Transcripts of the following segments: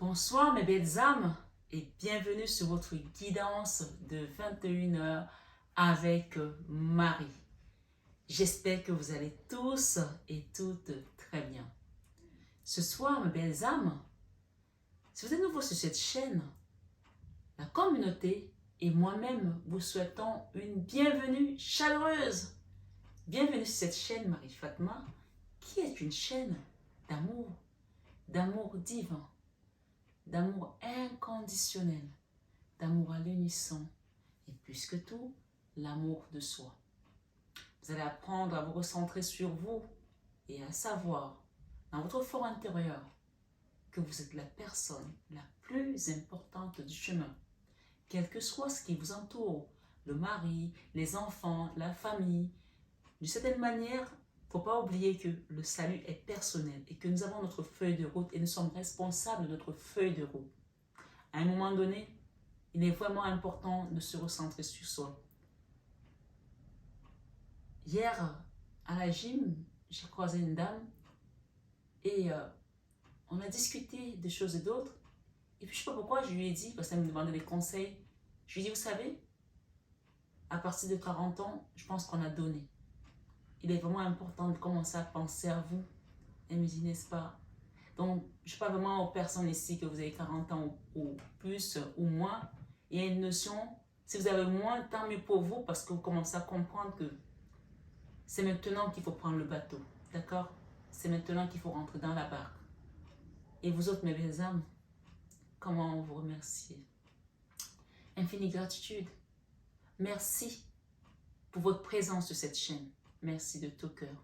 Bonsoir mes belles âmes et bienvenue sur votre guidance de 21h avec Marie. J'espère que vous allez tous et toutes très bien. Ce soir mes belles âmes, si vous êtes nouveau sur cette chaîne, la communauté et moi-même vous souhaitons une bienvenue chaleureuse. Bienvenue sur cette chaîne Marie Fatma qui est une chaîne d'amour divin, d'amour inconditionnel, d'amour à l'unisson et plus que tout, l'amour de soi. Vous allez apprendre à vous recentrer sur vous et à savoir dans votre fort intérieur que vous êtes la personne la plus importante du chemin. Quel que soit ce qui vous entoure, le mari, les enfants, la famille, d'une certaine manière, il ne faut pas oublier que le salut est personnel et que nous avons notre feuille de route et nous sommes responsables de notre feuille de route. À un moment donné, il est vraiment important de se recentrer sur soi. Hier, à la gym, j'ai croisé une dame et on a discuté de choses et d'autres. Et puis je ne sais pas pourquoi, je lui ai dit, parce qu'elle me demandait des conseils, je lui ai dit, vous savez, à partir de 40 ans, je pense qu'on a donné. Il est vraiment important de commencer à penser à vous. Elle me dit, n'est-ce pas? Donc, je ne parle vraiment aux personnes ici que vous avez 40 ans ou plus ou moins. Il y a une notion, si vous avez moins, tant mieux pour vous parce que vous commencez à comprendre que c'est maintenant qu'il faut prendre le bateau. D'accord? C'est maintenant qu'il faut rentrer dans la barque. Et vous autres, mes belles âmes, comment vous remercier? Infinie gratitude. Merci pour votre présence sur cette chaîne. Merci de tout cœur.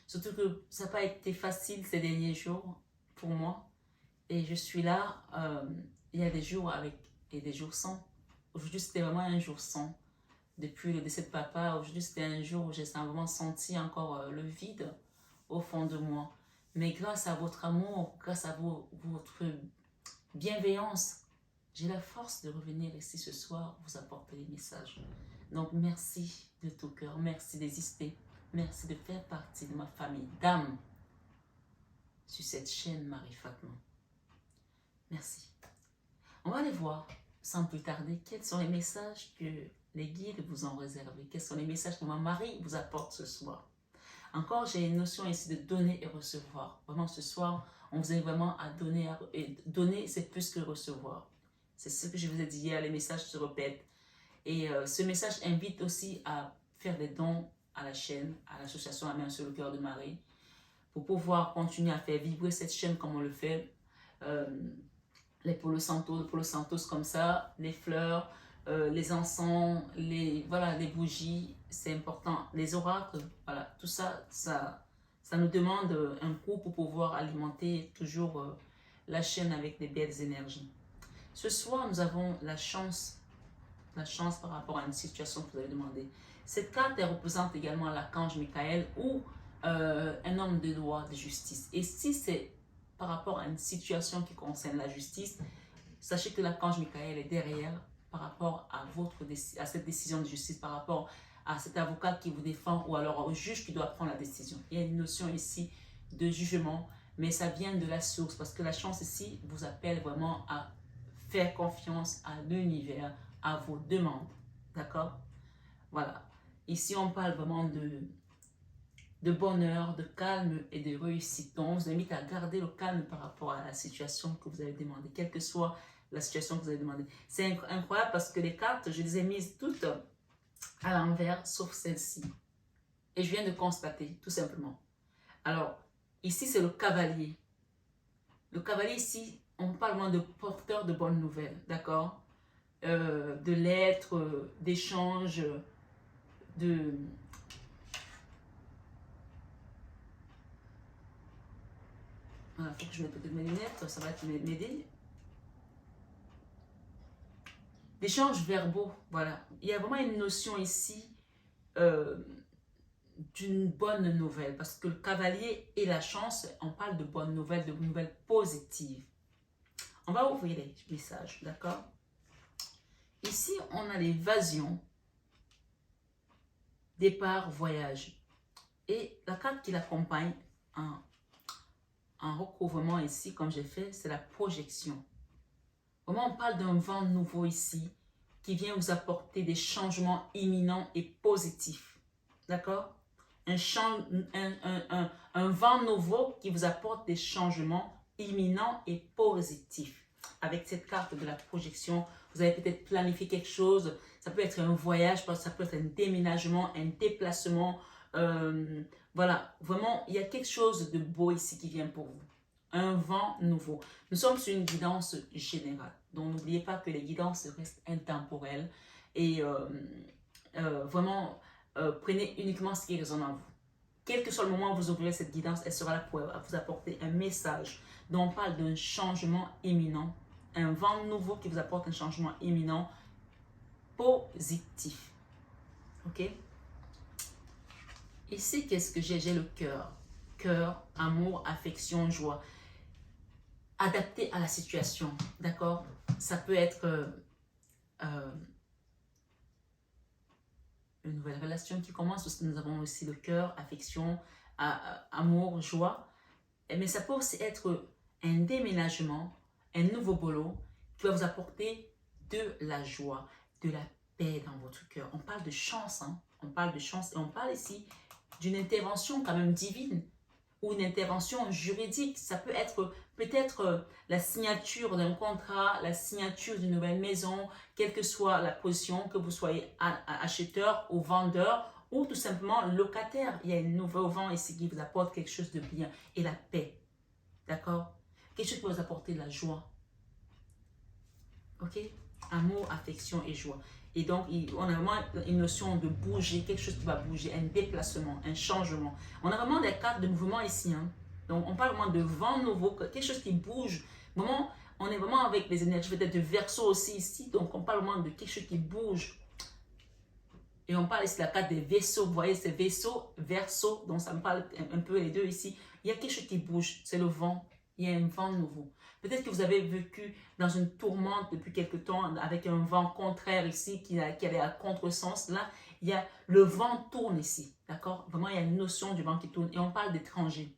Surtout que ça n'a pas été facile ces derniers jours pour moi. Et je suis là, il y a des jours avec et des jours sans. Aujourd'hui, c'était vraiment un jour sans. Depuis le décès de papa, aujourd'hui, c'était un jour où j'ai vraiment senti encore le vide au fond de moi. Mais grâce à votre amour, grâce à votre bienveillance, j'ai la force de revenir ici ce soir vous apporter les messages. Donc, merci de tout cœur. Merci d'exister. Merci de faire partie de ma famille d'âmes sur cette chaîne Marie Fatma. Merci. On va aller voir, sans plus tarder, quels sont les messages que les guides vous ont réservés. Quels sont les messages que ma Marie vous apporte ce soir. Encore, j'ai une notion ici de donner et recevoir. Vraiment, ce soir, on vous invite vraiment à donner. Et donner, c'est plus que recevoir. C'est ce que je vous ai dit hier, les messages se répètent. Et ce message invite aussi à faire des dons à la chaîne, à l'association La Main sur le cœur de Marie, pour pouvoir continuer à faire vibrer cette chaîne comme on le fait. Les Palo Santos comme ça, les fleurs, les encens, voilà, les bougies, c'est important. Les oracles, voilà, tout ça, ça nous demande un coup pour pouvoir alimenter toujours la chaîne avec des belles énergies. Ce soir, nous avons la chance par rapport à une situation que vous avez demandé. Cette carte, elle représente également l'archange Michael ou un homme de droit, de justice. Et si c'est par rapport à une situation qui concerne la justice, sachez que l'archange Michael est derrière par rapport à cette décision de justice, par rapport à cet avocat qui vous défend ou alors au juge qui doit prendre la décision. Il y a une notion ici de jugement, mais ça vient de la source parce que la chance ici vous appelle vraiment à faire confiance à l'univers, à vos demandes. D'accord? Voilà. Ici, on parle vraiment de bonheur, de calme et de réussite. Donc, on vous invite à garder le calme par rapport à la situation que vous avez demandé, quelle que soit la situation que vous avez demandé. C'est incroyable parce que les cartes, je les ai mises toutes à l'envers, sauf celle-ci. Et je viens de constater, tout simplement. Alors, ici, c'est le cavalier. Le cavalier, ici, on parle moins de porteur de bonnes nouvelles, d'accord? De lettres, d'échanges, de... Voilà, il faut que je mette peut-être mes lunettes, ça va m'aider. D'échanges verbaux, voilà. Il y a vraiment une notion ici d'une bonne nouvelle, parce que le cavalier et la chance, on parle de bonnes nouvelles positives. On va ouvrir les messages, d'accord? Ici, on a l'évasion, départ, voyage. Et la carte qui l'accompagne en recouvrement ici, comme j'ai fait, c'est la projection. Vraiment, on parle d'un vent nouveau ici qui vient vous apporter des changements imminents et positifs. D'accord? Un vent nouveau qui vous apporte des changements imminents et positifs. Avec cette carte de la projection, vous avez peut-être planifié quelque chose. Ça peut être un voyage, ça peut être un déménagement, un déplacement. Voilà, vraiment, il y a quelque chose de beau ici qui vient pour vous. Un vent nouveau. Nous sommes sur une guidance générale. Donc, n'oubliez pas que les guidances restent intemporelles. Et vraiment, prenez uniquement ce qui résonne en vous. Quel que soit le moment où vous ouvrirez cette guidance, elle sera là pour vous apporter un message dont on parle d'un changement imminent. Un vent nouveau qui vous apporte un changement imminent positif. OK? Ici, qu'est-ce que j'ai? J'ai le cœur. Cœur, amour, affection, joie. Adapté à la situation, d'accord? Ça peut être une nouvelle relation qui commence, parce que nous avons aussi le cœur, affection, amour, joie. Mais ça peut aussi être un déménagement, un nouveau boulot qui va vous apporter de la joie, de la paix dans votre cœur. On parle de chance, hein? On parle de chance et on parle ici d'une intervention quand même divine ou une intervention juridique. Ça peut être peut-être la signature d'un contrat, la signature d'une nouvelle maison, quelle que soit la position, que vous soyez acheteur ou vendeur ou tout simplement locataire. Il y a un nouveau vent ici qui vous apporte quelque chose de bien et la paix. D'accord? Quelque chose qui va vous apporter de la joie. Ok? Amour, affection et joie. Et donc, on a vraiment une notion de bouger, quelque chose qui va bouger, un déplacement, un changement. On a vraiment des cartes de mouvement ici. Hein? Donc, on parle vraiment de vent nouveau, quelque chose qui bouge. Vraiment, on est vraiment avec les énergies peut-être de Verseau aussi ici. Donc, on parle vraiment de quelque chose qui bouge. Et on parle ici de la carte des vaisseaux. Vous voyez, ces vaisseaux, Verseau. Donc, ça me parle un peu les deux ici. Il y a quelque chose qui bouge. C'est le vent. Il y a un vent nouveau. Peut-être que vous avez vécu dans une tourmente depuis quelque temps avec un vent contraire ici qui allait à contresens. Là, il y a le vent tourne ici. D'accord? Vraiment, il y a une notion du vent qui tourne. Et on parle d'étranger.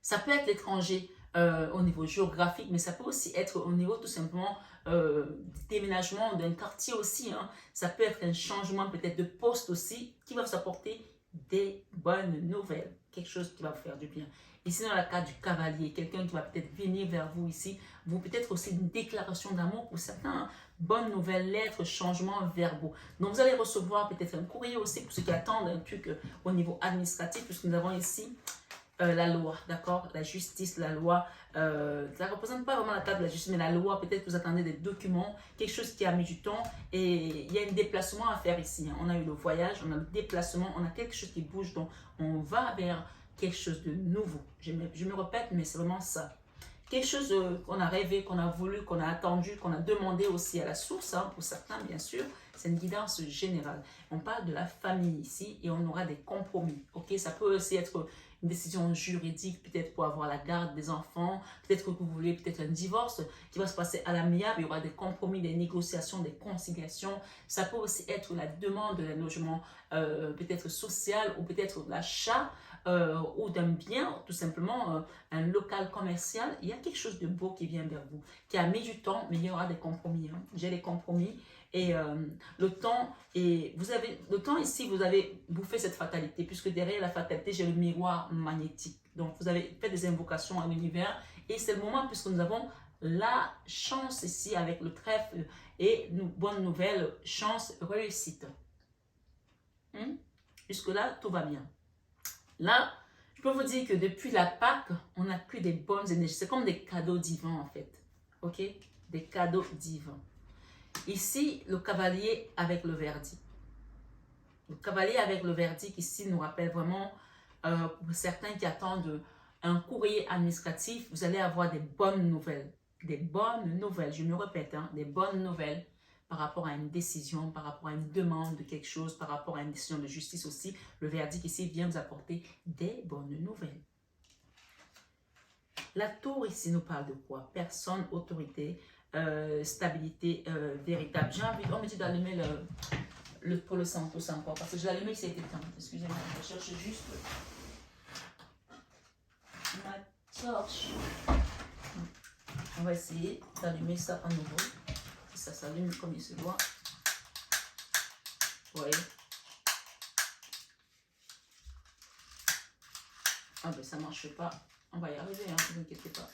Ça peut être l'étranger au niveau géographique, mais ça peut aussi être au niveau tout simplement du déménagement d'un quartier aussi. Hein. Ça peut être un changement peut-être de poste aussi qui va vous apporter des bonnes nouvelles. Quelque chose qui va vous faire du bien. Ici, dans la carte du cavalier, quelqu'un qui va peut-être venir vers vous ici, vous peut-être aussi une déclaration d'amour pour certains. Hein. Bonnes nouvelles, lettres, changements verbaux. Donc, vous allez recevoir peut-être un courrier aussi pour ceux qui attendent un truc au niveau administratif, puisque nous avons ici la loi, d'accord? La justice, la loi, ça ne représente pas vraiment la carte de la justice, mais la loi, peut-être que vous attendez des documents, quelque chose qui a mis du temps et il y a un déplacement à faire ici. Hein. On a eu le voyage, on a le déplacement, on a quelque chose qui bouge, donc on va vers quelque chose de nouveau. Je me répète, mais c'est vraiment ça. Quelque chose qu'on a rêvé, qu'on a voulu, qu'on a attendu, qu'on a demandé aussi à la source, hein, pour certains bien sûr, c'est une guidance générale. On parle de la famille ici et on aura des compromis, ok? Ça peut aussi être une décision juridique, peut-être pour avoir la garde des enfants, peut-être que vous voulez peut-être un divorce qui va se passer à l'amiable, il y aura des compromis, des négociations, des conciliations. Ça peut aussi être la demande d'un logement peut-être social ou peut-être l'achat ou d'un bien, tout simplement un local commercial. Il y a quelque chose de beau qui vient vers vous, qui a mis du temps, mais il y aura des compromis. Hein. J'ai des compromis. Et le temps ici, vous avez bouffé cette fatalité, puisque derrière la fatalité, j'ai le miroir magnétique. Donc, vous avez fait des invocations à l'univers et c'est le moment, puisque nous avons la chance ici avec le trèfle et bonne nouvelle, chance, réussite. Jusque-là, tout va bien. Là, je peux vous dire que depuis la Pâque, on n'a plus des bonnes énergies. C'est comme des cadeaux divins en fait. Ok? Des cadeaux divins. Ici, le cavalier avec le verdict. Le cavalier avec le verdict ici nous rappelle vraiment, pour certains qui attendent un courrier administratif, vous allez avoir des bonnes nouvelles. Des bonnes nouvelles, je me répète, hein, des bonnes nouvelles par rapport à une décision, par rapport à une demande de quelque chose, par rapport à une décision de justice aussi. Le verdict ici vient vous apporter des bonnes nouvelles. La tour ici nous parle de quoi? Personne, autorité, stabilité véritable. J'ai envie, on me dit d'allumer le Polo Santos encore, parce que je l'ai allumé, ça a été éteint. Excusez-moi, je cherche juste ma torche. On va essayer d'allumer ça à nouveau. Si ça s'allume comme il se doit. Vous voyez? Ah ben ça ne marche pas. On va y arriver, hein, ne vous inquiétez pas.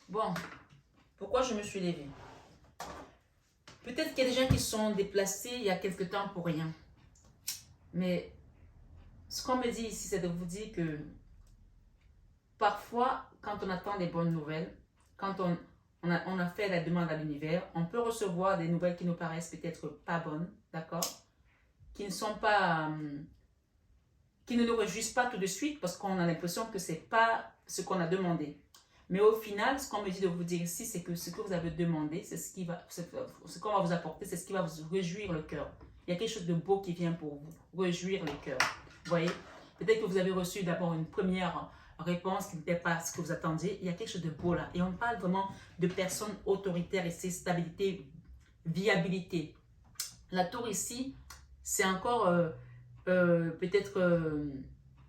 Bon, pourquoi je me suis levée? Peut-être qu'il y a des gens qui sont déplacés il y a quelque temps pour rien. Mais ce qu'on me dit ici, c'est de vous dire que parfois, quand on attend des bonnes nouvelles, quand on a fait la demande à l'univers, on peut recevoir des nouvelles qui nous paraissent peut-être pas bonnes, d'accord? Qui ne sont pas... qui ne nous réjouissent pas tout de suite parce qu'on a l'impression que ce n'est pas ce qu'on a demandé. Mais au final, ce qu'on me dit de vous dire ici, c'est que ce que vous avez demandé, c'est ce qu'on va vous apporter, c'est ce qui va vous réjouir le cœur. Il y a quelque chose de beau qui vient pour vous réjouir le cœur. Vous voyez? Peut-être que vous avez reçu d'abord une première réponse qui n'était pas ce que vous attendiez. Il y a quelque chose de beau là. Et on parle vraiment de personnes autoritaires ici, stabilité, viabilité. La tour ici, c'est encore peut-être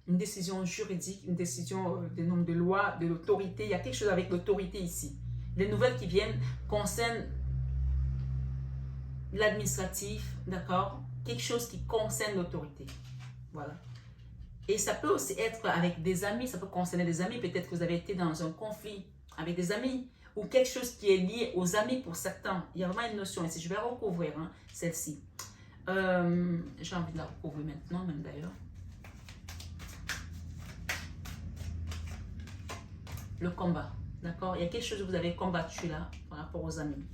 une décision juridique, une décision des normes de loi, de l'autorité. Il y a quelque chose avec l'autorité ici. Les nouvelles qui viennent concernent l'administratif, d'accord? Quelque chose qui concerne l'autorité. Voilà. Et ça peut aussi être avec des amis, ça peut concerner des amis. Peut-être que vous avez été dans un conflit avec des amis ou quelque chose qui est lié aux amis pour certains. Il y a vraiment une notion ici. Je vais recouvrir hein, celle-ci. J'ai envie de la recouvrir maintenant, même d'ailleurs. Le combat, d'accord? Il y a quelque chose que vous avez combattu là par rapport aux amis,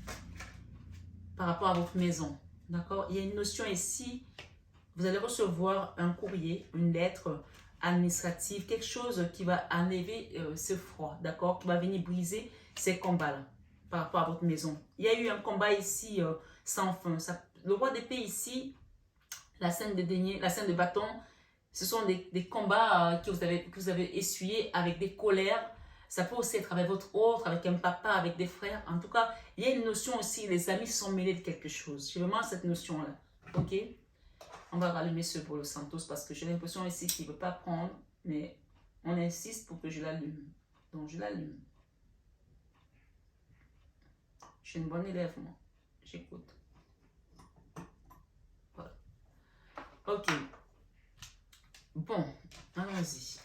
par rapport à votre maison, d'accord? Il y a une notion ici, vous allez recevoir un courrier, une lettre administrative, quelque chose qui va enlever ce froid, d'accord? Qui va venir briser ces combats-là par rapport à votre maison. Il y a eu un combat ici sans fin. Le roi d'épée ici, la scène de denier, la scène de bâton, ce sont des combats que vous avez essuyés avec des colères. Ça peut aussi être avec votre autre, avec un papa, avec des frères. En tout cas, il y a une notion aussi, les amis sont mêlés de quelque chose. J'ai vraiment cette notion-là. Ok? On va rallumer ce Polo Santos parce que j'ai l'impression ici qu'il ne veut pas prendre, mais on insiste pour que je l'allume. Donc, je l'allume. Je suis une bonne élève, moi. J'écoute. Voilà. Ok. Bon, allons-y.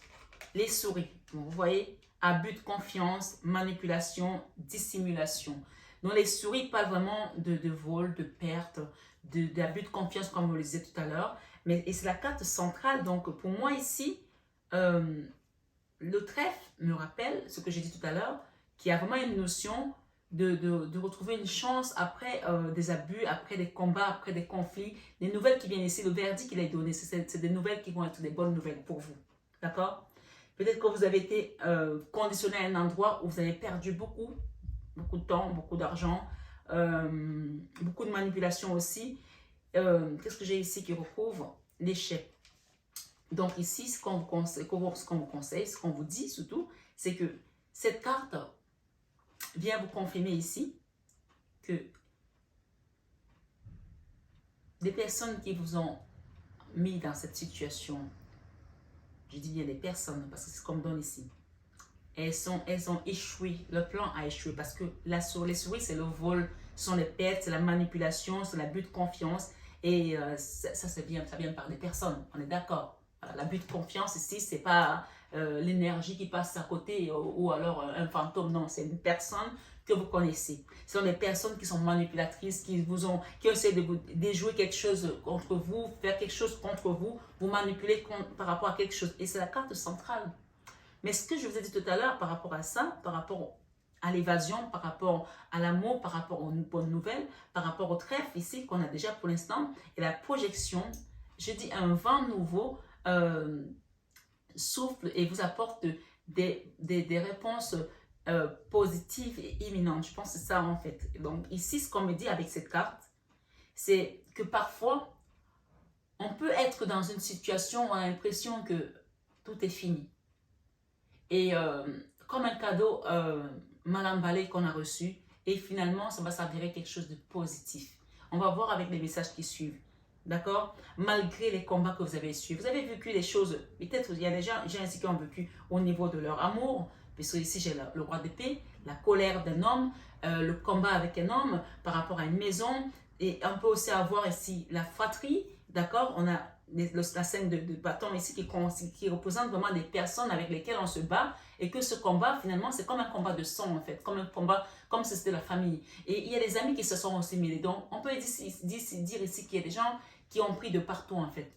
Les souris. Bon, vous voyez, abus de confiance, manipulation, dissimulation. Donc, les souris parlent vraiment de vol, de perte, d'abus de confiance, comme on le disait tout à l'heure. Et c'est la carte centrale. Donc, pour moi ici, le trèfle me rappelle ce que j'ai dit tout à l'heure, qu'il y a vraiment une notion de retrouver une chance après des abus, après des combats, après des conflits. Les nouvelles qui viennent ici, le verdict qu'il a donné, c'est des nouvelles qui vont être des bonnes nouvelles pour vous. D'accord? Peut-être que vous avez été conditionné à un endroit où vous avez perdu beaucoup de temps, beaucoup d'argent, beaucoup de manipulation aussi. Qu'est-ce que j'ai ici qui recouvre? L'échec. Donc ici, ce qu'on vous conseille, ce qu'on vous dit surtout, c'est que cette carte vient vous confirmer ici que des personnes qui vous ont mis dans cette situation, je dis bien des personnes parce que c'est ce qu'on me donne ici, elles ont échoué, le plan a échoué parce que les souris c'est le vol, ce sont les pertes, c'est la manipulation, c'est l'abus de confiance et ça vient par des personnes, on est d'accord. L'abus de confiance ici, c'est pas l'énergie qui passe à côté ou alors un fantôme, non, c'est une personne que vous connaissez. Ce sont des personnes qui sont manipulatrices, qui essaient de vous déjouer quelque chose contre vous, faire quelque chose contre vous, vous manipuler par rapport à quelque chose. Et c'est la carte centrale. Mais ce que je vous ai dit tout à l'heure par rapport à ça, par rapport à l'évasion, par rapport à l'amour, par rapport aux bonnes nouvelles, par rapport au trèfle ici qu'on a déjà pour l'instant, et la projection, je dis un vent nouveau souffle et vous apporte des réponses positives et imminentes. Je pense que c'est ça en fait. Donc ici, ce qu'on me dit avec cette carte, c'est que parfois, on peut être dans une situation où on a l'impression que tout est fini. Et comme un cadeau mal emballé qu'on a reçu, et finalement, ça va s'avérer quelque chose de positif. On va voir avec les messages qui suivent. d'accord? Malgré les combats que vous avez su. Vous avez vécu des choses, peut-être il y a des gens ainsi qui ont vécu au niveau de leur amour, puisque ici j'ai le roi d'épée, la colère d'un homme, le combat avec un homme par rapport à une maison, et on peut aussi avoir ici la fratrie, d'accord? On a la scène de bâton ici qui représente vraiment des personnes avec lesquelles on se bat, et que ce combat finalement c'est comme un combat de sang en fait, comme un combat, comme si c'était la famille. Et il y a des amis qui se sont aussi mêlés, donc on peut dire ici qu'il y a des gens qui ont pris de partout en fait,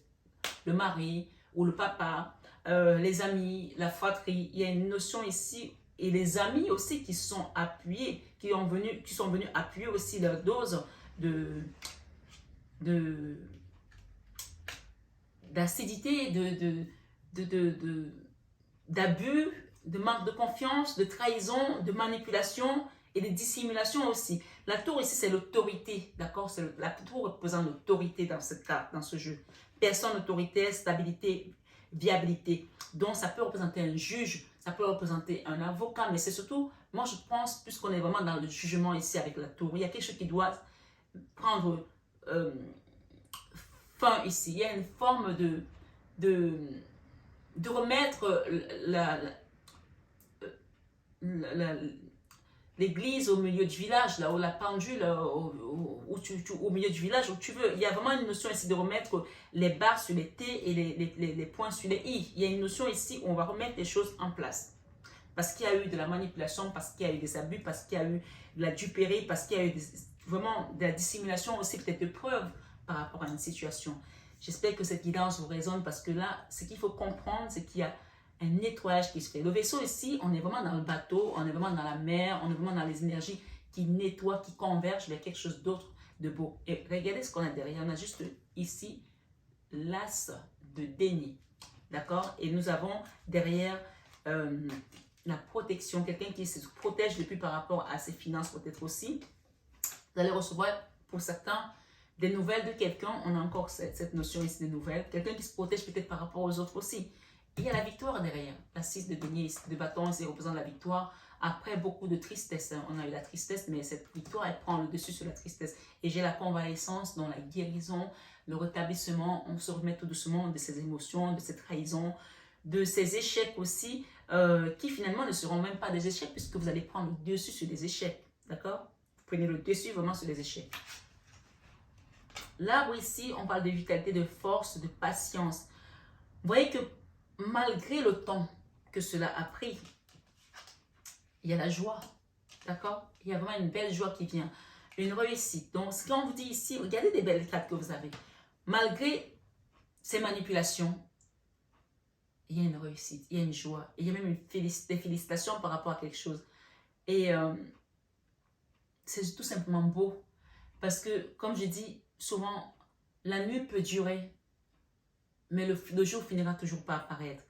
le mari ou le papa, les amis, la fratrie. Il y a une notion ici, et les amis aussi qui se sont appuyés, qui sont venus appuyer aussi leur dose d'acidité, d'abus, de manque de confiance, de trahison, de manipulation et de dissimulation aussi. La tour ici, c'est l'autorité, d'accord? La tour représente l'autorité dans cette carte, dans ce jeu. Personne autoritaire, stabilité, viabilité. Donc, ça peut représenter un juge, ça peut représenter un avocat, mais c'est surtout, moi je pense, puisqu'on est vraiment dans le jugement ici avec la tour, il y a quelque chose qui doit prendre fin ici. Il y a une forme de remettre l'église au milieu du village, là où la pendule, au milieu du village où tu veux. Il y a vraiment une notion ici de remettre les barres sur les T et les points sur les I. Il y a une notion ici où on va remettre les choses en place. Parce qu'il y a eu de la manipulation, parce qu'il y a eu des abus, parce qu'il y a eu de la duperie, parce qu'il y a eu vraiment de la dissimulation aussi, peut-être de preuves par rapport à une situation. J'espère que cette guidance vous résonne parce que là, ce qu'il faut comprendre, c'est qu'il y a un nettoyage qui se fait. Le vaisseau ici, on est vraiment dans le bateau, on est vraiment dans la mer, on est vraiment dans les énergies qui nettoient, qui convergent vers quelque chose d'autre de beau. Et regardez ce qu'on a derrière. On a juste ici l'as de déni. D'accord? Et nous avons derrière la protection, quelqu'un qui se protège depuis par rapport à ses finances peut-être aussi. Vous allez recevoir pour certains des nouvelles de quelqu'un. On a encore cette notion ici de nouvelles. Quelqu'un qui se protège peut-être par rapport aux autres aussi. Il y a la victoire derrière. La 6 de denier, de bâton, ça représente la victoire. Après beaucoup de tristesse, hein. On a eu la tristesse, mais cette victoire, elle prend le dessus sur la tristesse. Et j'ai la convalescence, dans la guérison, le rétablissement. On se remet tout doucement de ces émotions, de ces trahisons, de ces échecs aussi, qui finalement ne seront même pas des échecs, puisque vous allez prendre le dessus sur des échecs. D'accord? Vous prenez le dessus vraiment sur les échecs. L'arbre ici, on parle de vitalité, de force, de patience. Vous voyez que malgré le temps que cela a pris, il y a la joie, d'accord? Il y a vraiment une belle joie qui vient, une réussite. Donc, ce qu'on vous dit ici, regardez des belles cartes que vous avez. Malgré ces manipulations, il y a une réussite, il y a une joie, il y a même des félicitations par rapport à quelque chose. Et c'est tout simplement beau. Parce que, comme je dis souvent, la nuit peut durer, mais le jour finira toujours par apparaître.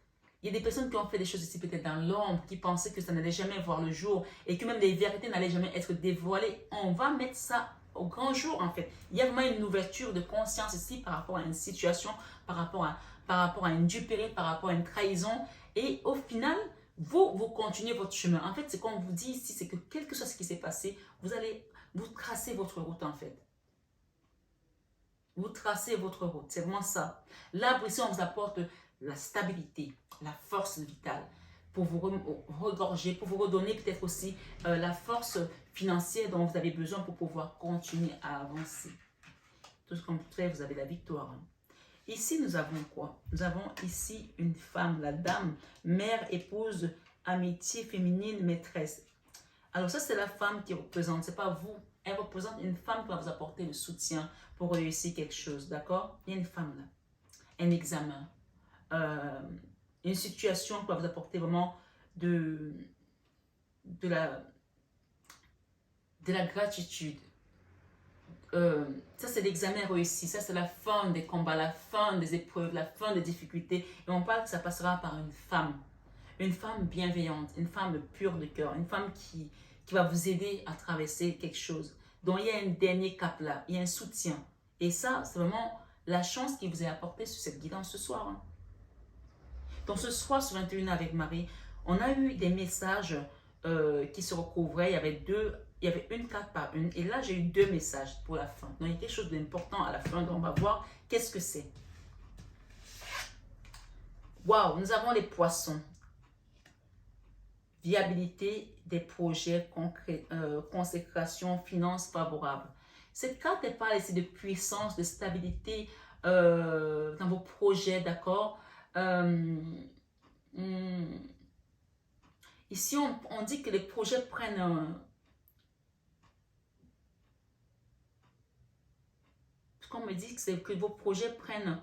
Il y a des personnes qui ont fait des choses ici peut-être dans l'ombre, qui pensaient que ça n'allait jamais voir le jour et que même des vérités n'allaient jamais être dévoilées. On va mettre ça au grand jour en fait. Il y a vraiment une ouverture de conscience ici par rapport à une situation, par rapport à une duperie, par rapport à une trahison. Et au final, vous continuez votre chemin. En fait, ce qu'on vous dit ici, c'est que quel que soit ce qui s'est passé, vous tracez votre route en fait. Vous tracez votre route, c'est vraiment ça. L'arbre ici, on vous apporte la stabilité, la force vitale, pour vous regorger, pour vous redonner peut-être aussi la force financière dont vous avez besoin pour pouvoir continuer à avancer. Tout ce qu'on fait, vous avez la victoire. Ici, nous avons quoi? Nous avons ici une femme, la dame, mère, épouse, amitié féminine, maîtresse. Alors ça, c'est la femme qui représente, c'est pas vous. Elle représente une femme qui va vous apporter le soutien pour réussir quelque chose, d'accord? Il y a une femme là, un examen, une situation qui va vous apporter vraiment de la gratitude. Ça, c'est l'examen réussi. Ça, c'est la fin des combats, la fin des épreuves, la fin des difficultés. Et on parle que ça passera par une femme bienveillante, une femme pure de cœur, une femme qui va vous aider à traverser quelque chose. Donc, il y a un dernier cap là, il y a un soutien. Et ça, c'est vraiment la chance qui vous est apportée sur cette guidance ce soir. Hein. Donc, ce soir, sur 21 avec Marie, on a eu des messages qui se recouvraient. Il y avait une carte par une. Et là, j'ai eu 2 messages pour la fin. Donc, il y a quelque chose d'important à la fin. Donc, on va voir qu'est-ce que c'est. Waouh, nous avons les poissons. Viabilité des projets, consécration, finances favorables. Cette carte, elle parle ici de puissance, de stabilité dans vos projets, d'accord? Ici, on dit que les projets prennent... ce qu'on me dit, c'est que vos projets prennent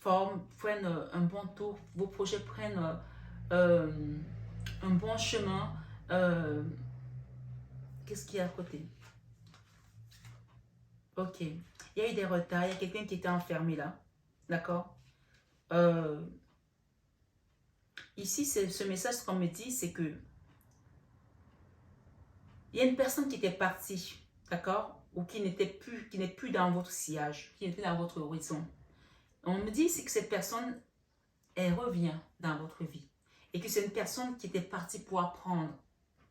forme, prennent un bon tour, vos projets prennent un bon chemin. Qu'est-ce qu'il y a à côté? Ok. Il y a eu des retards, il y a quelqu'un qui était enfermé là. D'accord? Ici, ce message qu'on me dit, c'est que il y a une personne qui était partie, d'accord? Ou qui n'est plus dans votre sillage, qui n'était dans votre horizon. On me dit c'est que cette personne, elle revient dans votre vie. Et que c'est une personne qui était partie pour apprendre,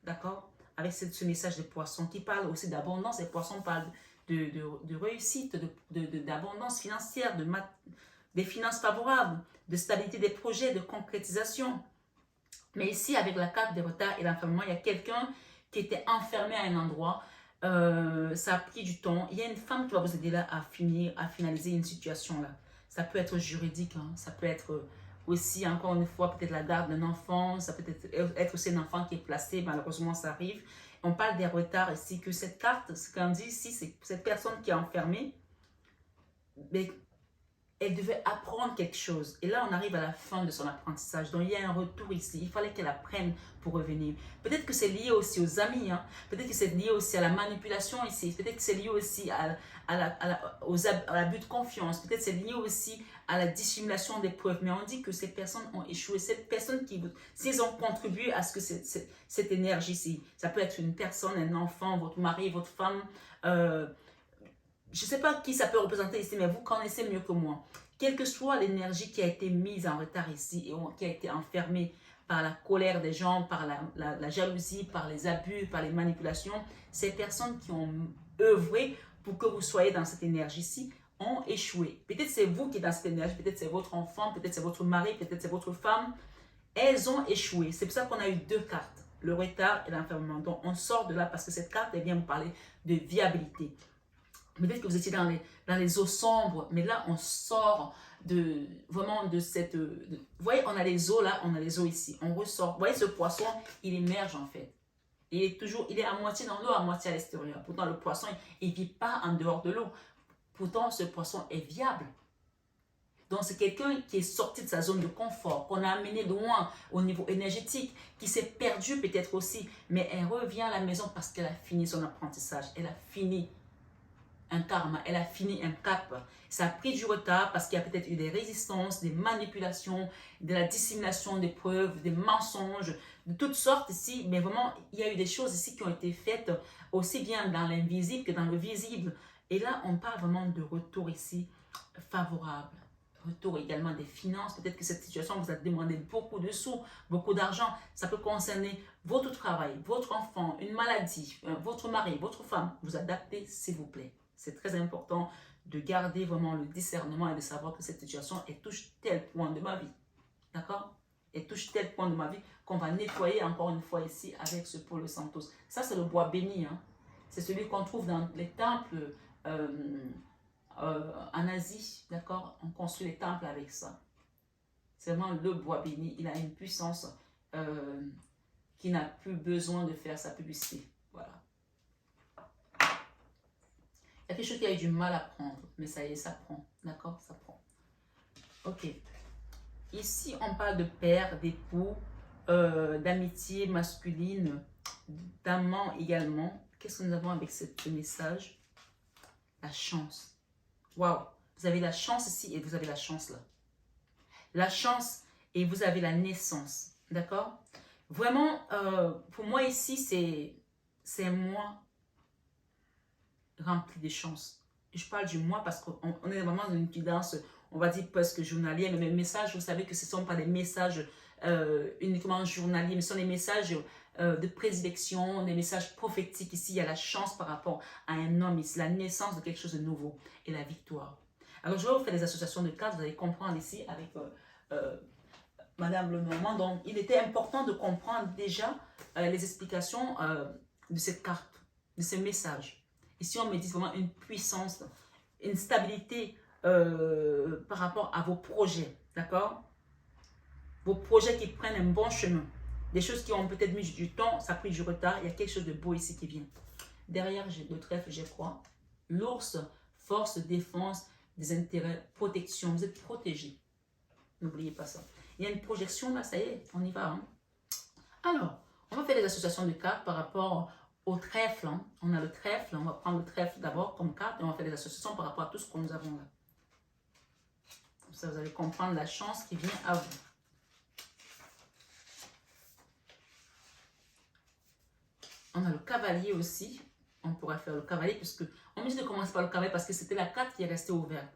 d'accord? Avec ce message de poisson qui parle aussi d'abondance. Les poissons parlent de réussite, d'abondance financière, des finances favorables, de stabilité des projets, de concrétisation. Mais ici, avec la carte des retards et l'enfermement, il y a quelqu'un qui était enfermé à un endroit. Ça a pris du temps. Il y a une femme qui va vous aider là à finaliser une situation là. Ça peut être juridique, hein. Ça peut être aussi, encore une fois, peut-être la garde d'un enfant. Ça peut être aussi un enfant qui est placé. Malheureusement, ça arrive. On parle des retards ici, que cette carte, ce qu'on dit ici, c'est que cette personne qui est enfermée, mais elle devait apprendre quelque chose. Et là, on arrive à la fin de son apprentissage. Donc, il y a un retour ici. Il fallait qu'elle apprenne pour revenir. Peut-être que c'est lié aussi aux amis. Hein. Peut-être que c'est lié aussi à la manipulation ici. Peut-être que c'est lié aussi à l'abus de confiance. Peut-être que c'est lié aussi à la dissimulation des preuves. Mais on dit que ces personnes ont échoué. Ces personnes s'ils ont contribué à ce que cette énergie ici, ça peut être une personne, un enfant, votre mari, votre femme, je ne sais pas qui ça peut représenter ici, mais vous connaissez mieux que moi. Quelle que soit l'énergie qui a été mise en retard ici et qui a été enfermée par la colère des gens, par la jalousie, par les abus, par les manipulations, ces personnes qui ont œuvré pour que vous soyez dans cette énergie-ci ont échoué. Peut-être c'est vous qui êtes dans cette énergie, peut-être c'est votre enfant, peut-être c'est votre mari, peut-être c'est votre femme. Elles ont échoué. C'est pour ça qu'on a eu 2 cartes, le retard et l'enfermement. Donc on sort de là parce que cette carte, elle vient vous parler de viabilité. Peut-être que vous étiez dans les eaux sombres, mais là, on sort vraiment de cette... vous voyez, on a les eaux là, on a les eaux ici. On ressort. Vous voyez, ce poisson, il émerge en fait. Il est à moitié dans l'eau, à moitié à l'extérieur. Pourtant, le poisson, il ne vit pas en dehors de l'eau. Pourtant, ce poisson est viable. Donc, c'est quelqu'un qui est sorti de sa zone de confort, qu'on a amené loin au niveau énergétique, qui s'est perdu peut-être aussi. Mais elle revient à la maison parce qu'elle a fini son apprentissage. Elle a fini un karma, elle a fini un cap. Ça a pris du retard parce qu'il y a peut-être eu des résistances, des manipulations, de la dissimulation des preuves, des mensonges, de toutes sortes ici. Mais vraiment, il y a eu des choses ici qui ont été faites aussi bien dans l'invisible que dans le visible. Et là, on parle vraiment de retour ici favorable. Retour également des finances. Peut-être que cette situation vous a demandé beaucoup de sous, beaucoup d'argent. Ça peut concerner votre travail, votre enfant, une maladie, votre mari, votre femme. Vous adaptez, s'il vous plaît. C'est très important de garder vraiment le discernement et de savoir que cette situation, elle touche tel point de ma vie. D'accord? Elle touche tel point de ma vie qu'on va nettoyer encore une fois ici avec ce Palo Santo. Ça, c'est le bois béni. Hein? C'est celui qu'on trouve dans les temples en Asie. D'accord? On construit les temples avec ça. C'est vraiment le bois béni. Il a une puissance qui n'a plus besoin de faire sa publicité. Voilà. Il y a quelque chose qui a eu du mal à prendre, mais ça y est, ça prend. D'accord? Ça prend. Ok. Ici, on parle de père, d'époux, d'amitié masculine, d'amant également. Qu'est-ce que nous avons avec ce message? La chance. Waouh! Vous avez la chance ici et vous avez la chance là. La chance et vous avez la naissance. D'accord? Vraiment, pour moi ici, c'est un mois rempli de chance. Je parle du mois parce qu'on est vraiment dans une guidance, on va dire presque journalière, mais mes messages, vous savez que ce ne sont pas des messages uniquement journaliers, mais ce sont des messages de prédilection, des messages prophétiques. Ici, il y a la chance par rapport à un homme, ici, la naissance de quelque chose de nouveau et la victoire. Alors, je vais vous faire des associations de cartes, vous allez comprendre ici avec Madame Lenormand. Donc, il était important de comprendre déjà les explications de cette carte, de ce message. Ici, on me dit vraiment une puissance, une stabilité par rapport à vos projets, d'accord? Vos projets qui prennent un bon chemin. Des choses qui ont peut-être mis du temps, ça a pris du retard, il y a quelque chose de beau ici qui vient. Derrière le trèfle, j'ai quoi? L'ours, force, défense, des intérêts, protection, vous êtes protégés. N'oubliez pas ça. Il y a une projection là, ça y est, on y va. Hein? Alors, on va faire des associations de cartes par rapport au trèfle. Hein. On a le trèfle, on va prendre le trèfle d'abord comme carte et on va faire des associations par rapport à tout ce que nous avons là. Comme ça, vous allez comprendre la chance qui vient à vous. On a le cavalier aussi. On pourrait faire le cavalier puisque on me dit de commencer par le cavalier parce que c'était la carte qui est restée ouverte.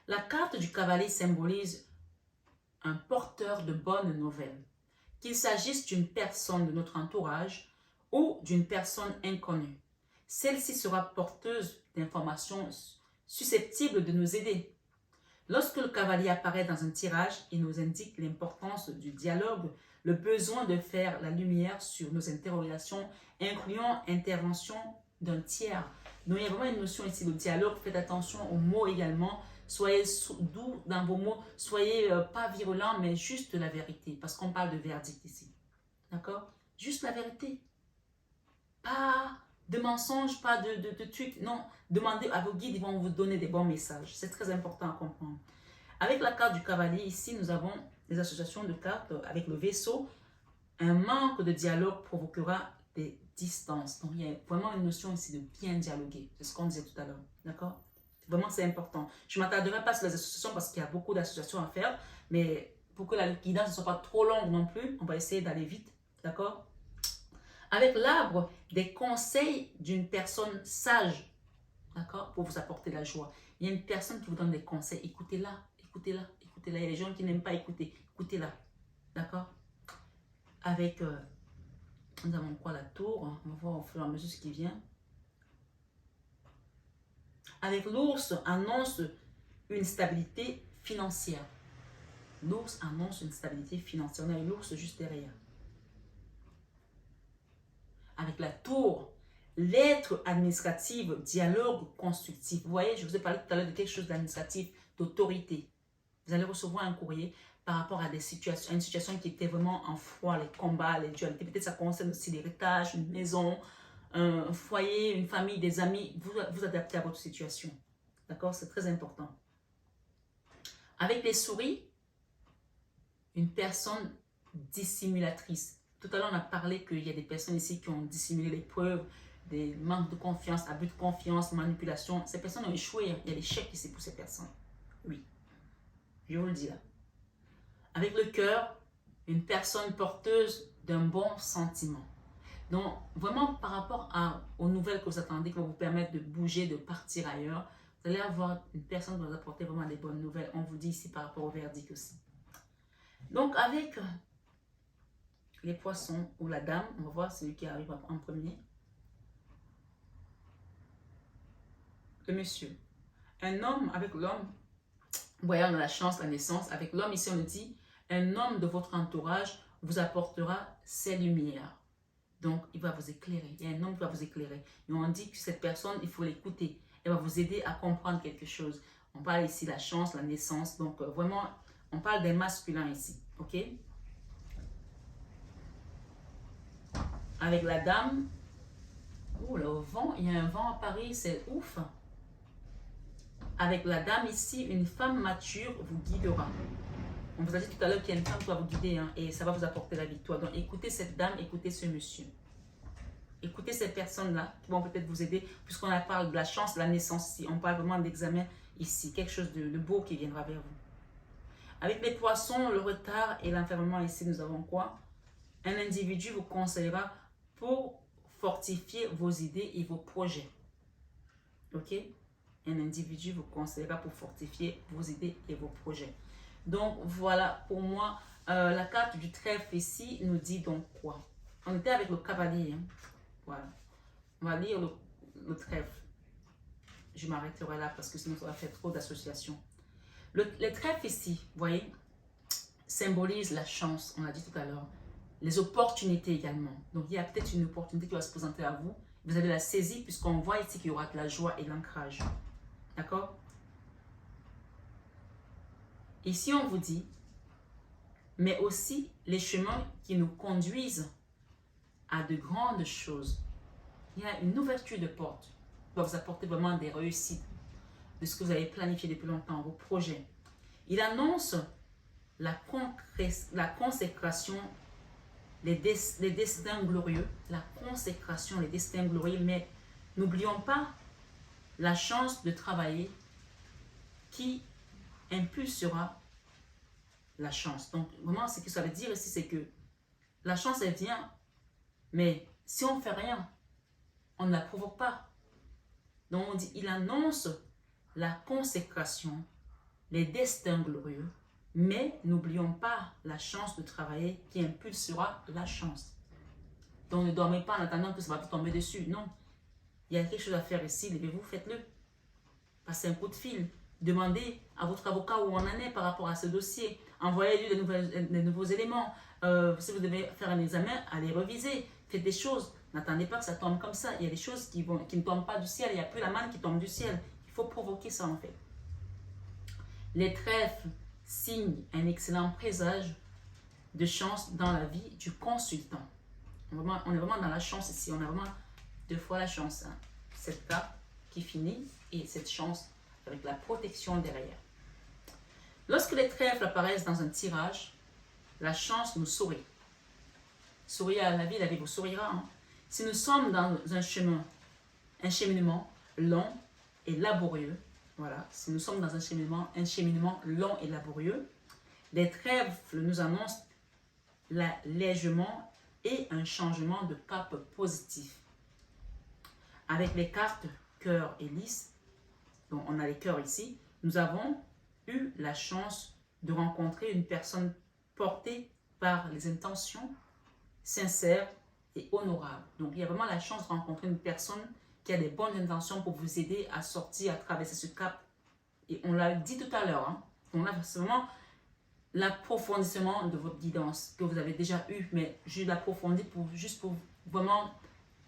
La carte du cavalier symbolise un porteur de bonnes nouvelles. Qu'il s'agisse d'une personne de notre entourage ou d'une personne inconnue. Celle-ci sera porteuse d'informations susceptibles de nous aider. Lorsque le cavalier apparaît dans un tirage, il nous indique l'importance du dialogue, le besoin de faire la lumière sur nos interrogations, incluant intervention d'un tiers. Donc il y a vraiment une notion ici de dialogue, faites attention aux mots également. Soyez doux dans vos mots, soyez pas virulents, mais juste la vérité, parce qu'on parle de verdict ici. D'accord? Juste la vérité. Pas de mensonges, pas de trucs. Non, demandez à vos guides, ils vont vous donner des bons messages. C'est très important à comprendre. Avec la carte du cavalier, ici, nous avons des associations de cartes avec le vaisseau. Un manque de dialogue provoquera des distances. Donc, il y a vraiment une notion ici de bien dialoguer. C'est ce qu'on disait tout à l'heure. D'accord? Vraiment, c'est important. Je ne m'attarderai pas sur les associations parce qu'il y a beaucoup d'associations à faire. Mais pour que la guidance ne soit pas trop longue non plus, on va essayer d'aller vite. D'accord? Avec l'arbre, des conseils d'une personne sage. D'accord? Pour vous apporter la joie. Il y a une personne qui vous donne des conseils. Écoutez-la, écoutez-la, écoutez-la. Il y a des gens qui n'aiment pas écouter. Écoutez-la. D'accord? Avec, nous avons quoi? La tour. On va voir au fur et à mesure ce qui vient. Avec l'ours, annonce une stabilité financière. L'ours annonce une stabilité financière. On a l'ours juste derrière. Avec la tour, lettre administrative, dialogue constructif. Vous voyez, je vous ai parlé tout à l'heure de quelque chose d'administratif, d'autorité. Vous allez recevoir un courrier par rapport à une situation qui était vraiment en froid, les combats, les dualités. Peut-être ça concerne aussi l'héritage, une maison, un foyer, une famille, des amis. Vous adaptez à votre situation. D'accord? C'est très important. Avec les souris, une personne dissimulatrice. Tout à l'heure, on a parlé qu'il y a des personnes ici qui ont dissimulé les preuves, des manques de confiance, abus de confiance, manipulation. Ces personnes ont échoué. Il y a l'échec ici pour ces personnes. Oui, je vous le dis là. Avec le cœur, une personne porteuse d'un bon sentiment. Donc, vraiment, par rapport aux nouvelles que vous attendez, qui vont vous permettre de bouger, de partir ailleurs, vous allez avoir une personne qui va vous apporter vraiment des bonnes nouvelles. On vous dit ici par rapport au verdict aussi. Donc, avec les poissons ou la dame, on va voir celui qui arrive en premier. Le monsieur. Un homme avec l'homme, vous voyez, on a la chance, la naissance. Avec l'homme, ici, on nous dit, un homme de votre entourage vous apportera ses lumières. Donc, il va vous éclairer. Il y a un homme qui va vous éclairer. Et on dit que cette personne, il faut l'écouter. Elle va vous aider à comprendre quelque chose. On parle ici de la chance, la naissance. Donc, vraiment, on parle des masculins ici. OK? Avec la dame, oh, le vent, il y a un vent à Paris, c'est ouf. Avec la dame ici, une femme mature vous guidera. On vous a dit tout à l'heure qu'il y a une femme qui va vous guider hein, et ça va vous apporter la victoire. Donc écoutez cette dame, écoutez ce monsieur. Écoutez ces personnes-là qui vont peut-être vous aider puisqu'on parle de la chance, de la naissance ici. On parle vraiment d'examen ici, quelque chose de beau qui viendra vers vous. Avec les poissons, le retard et l'enfermement ici, nous avons quoi? Un individu vous conseillera pour fortifier vos idées et vos projets. Ok? Un individu vous conseillera pour fortifier vos idées et vos projets. Donc voilà, pour moi, la carte du trèfle ici nous dit donc quoi? On était avec le cavalier. Hein. Voilà. On va lire le trèfle. Je m'arrêterai là parce que sinon ça va faire trop d'associations. Le trèfle ici, vous voyez, symbolise la chance, on l'a dit tout à l'heure. Les opportunités également. Donc il y a peut-être une opportunité qui va se présenter à vous. Vous allez la saisir puisqu'on voit ici qu'il y aura de la joie et de l'ancrage. D'accord? Ici on vous dit, mais aussi les chemins qui nous conduisent à de grandes choses. Il y a une ouverture de porte qui va vous apporter vraiment des réussites de ce que vous avez planifié depuis longtemps, vos projets. Il annonce la consécration, les destins glorieux, la consécration, les destins glorieux, mais n'oublions pas la chance de travailler qui impulsera la chance. Donc, vraiment, ce que ça veut dire ici, c'est que la chance, elle vient, mais si on ne fait rien, on ne la provoque pas. Donc, on dit, il annonce la consécration, les destins glorieux, mais n'oublions pas la chance de travailler qui impulsera la chance. Donc, ne dormez pas en attendant que ça va vous tomber dessus. Non, il y a quelque chose à faire ici, levez-vous, faites-le. Passez un coup de fil. Demandez à votre avocat où on en est par rapport à ce dossier. Envoyez-lui de nouveaux éléments. Si vous devez faire un examen, allez reviser. Faites des choses. N'attendez pas que ça tombe comme ça. Il y a des choses qui ne tombent pas du ciel. Il n'y a plus la manne qui tombe du ciel. Il faut provoquer ça en fait. Les trèfles signent un excellent présage de chance dans la vie du consultant. On est vraiment dans la chance ici. On a vraiment 2 fois la chance. Hein. Cette carte qui finit et cette chance avec la protection derrière. Lorsque les trèfles apparaissent dans un tirage, la chance nous sourit. Souriez à la vie vous sourira. Hein. Si nous sommes dans un cheminement long et laborieux, voilà, si nous sommes dans un cheminement long et laborieux, les trèfles nous annoncent l'allègement et un changement de cap positif. Avec les cartes cœur et lys, donc on a les cœurs ici, nous avons eu la chance de rencontrer une personne portée par les intentions sincères et honorables. Donc il y a vraiment la chance de rencontrer une personne qui a des bonnes intentions pour vous aider à sortir, à traverser ce cap. Et on l'a dit tout à l'heure, hein, on a vraiment l'approfondissement de votre guidance que vous avez déjà eu, mais je l'approfondis juste pour vraiment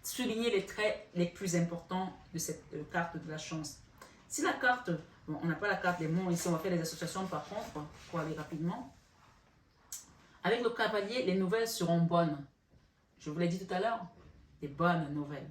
souligner les traits les plus importants de cette carte de la chance. Si la carte, bon, on n'a pas la carte des monts ici, on va faire les associations par contre, pour aller rapidement. Avec le cavalier, les nouvelles seront bonnes. Je vous l'ai dit tout à l'heure, des bonnes nouvelles.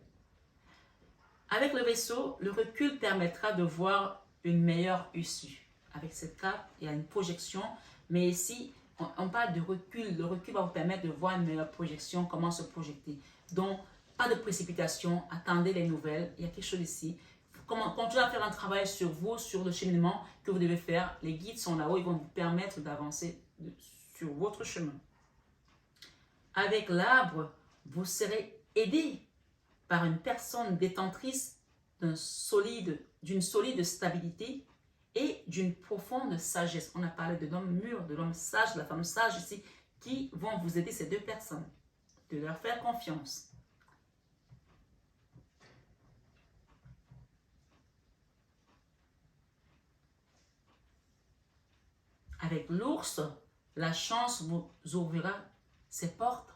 Avec le vaisseau, le recul permettra de voir une meilleure issue. Avec cette carte, il y a une projection, mais ici, on parle de recul. Le recul va vous permettre de voir une meilleure projection, comment se projeter. Donc, pas de précipitation, attendez les nouvelles. Il y a quelque chose ici. Continuez à faire un travail sur vous, sur le cheminement que vous devez faire. Les guides sont là-haut, ils vont vous permettre d'avancer sur votre chemin. Avec l'arbre, vous serez aidé par une personne détentrice d'une solide stabilité et d'une profonde sagesse. On a parlé de l'homme mûr, de l'homme sage, de la femme sage ici, qui vont vous aider, ces 2 personnes, de leur faire confiance. Avec l'ours, la chance vous ouvrira ses portes